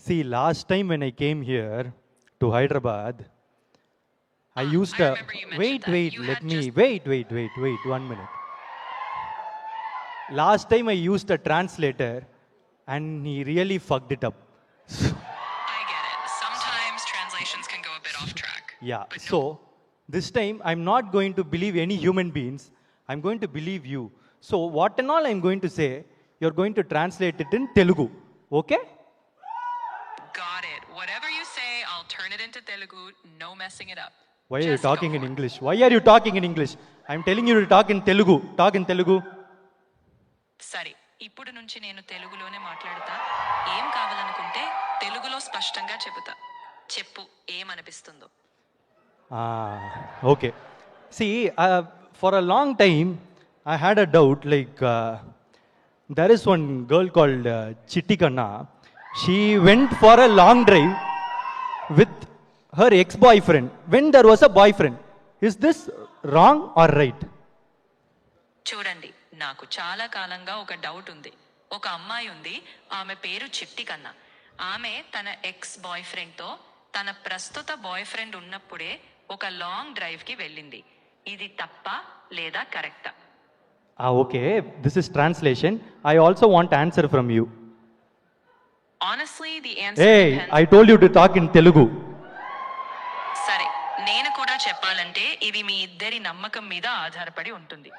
See, last time when I came here to Hyderabad, I used I a. remember you mentioned Wait, that. wait, You let had me. just Wait, 1 minute. Last time I used a translator and he really fucked it up. I get it. Sometimes translations can go a bit off track. Yeah, But no, so this time I'm not going to believe any human beings. I'm going to believe you. So, what and all I'm going to say, you're going to translate it in Telugu. Okay? got it. Whatever you say, I'll turn it into Telugu. No messing it up. Why are you Just go talking in for it. English? Why are you talking in English? I'm telling you to talk in Telugu. Talk in Telugu. సరే ఇప్పుడు నుంచి నేను తెలుగులోనే మాట్లాడతా. ఏం కావాలనుకుంటే తెలుగులో స్పష్టంగా చెబుతా. చెప్పు ఏమనిపిస్తుందో. Okay. See, for a long time, I had a doubt like there is one girl called Chitti Kanna. She went for a long drive with her ex-boyfriend when there was a boyfriend. Is this wrong or right? చూడండి నాకు చాలా కాలంగా ఒక doubt ఉంది. ఒక అమ్మాయి ఉంది, ఆమె పేరు చిట్టి కన్నా. ఆమె తన ఎక్స్ బాయ్ ఫ్రెండ్తో తన ప్రస్తుత బాయ్ ఫ్రెండ్ ఉన్నప్పుడే ఒక లాంగ్ డ్రైవ్కి వెళ్ళింది. ఇది తప్ప లేదా కరెక్టా? Okay, this is translation. I also want answer from you. Honestly the answer Hey, I told you to talk in Telugu. సరే నేను కూడా చెప్పాలంటే ఇది మీ ఇద్దరి నమ్మకం మీద ఆధారపడి ఉంటుంది.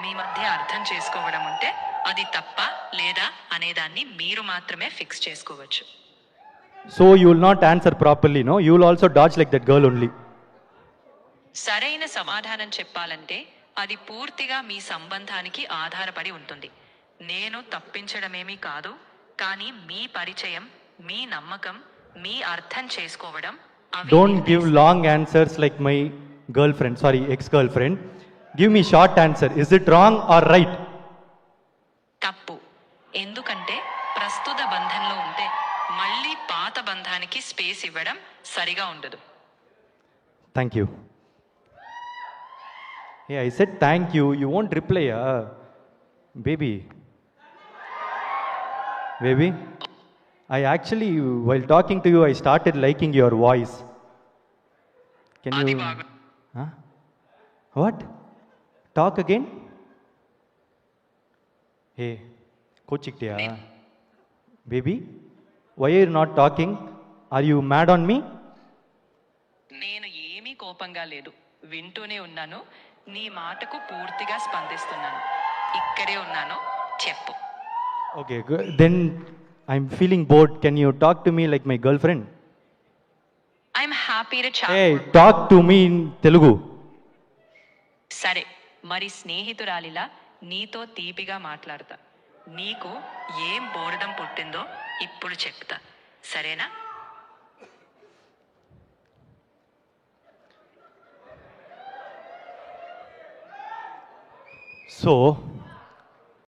మీ మధ్య అర్థం చేసుకోవడం ఉంటే అది తప్ప లేదా అనేదాన్ని మీరు మాత్రమే ఫిక్స్ చేసుకోవచ్చు. So you will not answer properly, no? You will also dodge like that girl only. సరైన సమాధానం చెప్పాలంటే అది పూర్తిగా మీ సంబంధానికి ఆధారపడి ఉంటుంది. నేను తప్పించడమేమీ కాదు, కానీ మీ పరిచయం, మీ నమ్మకం, మీ అర్థం చేసుకోవడం అవి Don't give long answers like my girlfriend, sorry, ex-girlfriend. Give me short answer. Is it wrong or right? తప్పు. ఎందుకంటే ప్రస్తుత బంధంలో ఉంటే మళ్ళీ పాత బంధానికి స్పేస్ ఇవ్వడం సరిగా ఉండదు. Thank you. Hey, I said thank you. You won't reply, baby. Baby, I actually, while talking to you, I started liking your voice. Can అది you? బాగా Huh? What? Talk again? Hey, Kochiktiya. Baby, why are you not talking? Are you mad on me? నేను ఏమీ కోపంగా లేదు, వింటూనే ఉన్నాను. నీ మాటకు పూర్తిగా స్పందిస్తున్నాను. ఇక్కడే ఉన్నాను, చెప్పు. Okay, good. Then I'm feeling bored. Can you talk to me like my girlfriend? I'm happy to chat. Hey, talk to me in Telugu. సరే మరి స్నేహితురాలిలా నీతో తీపిగా మాట్లాడతా. నీకు ఏం బోరడం పుట్టిందో ఇప్పుడు చెప్తా, సరేనా? So,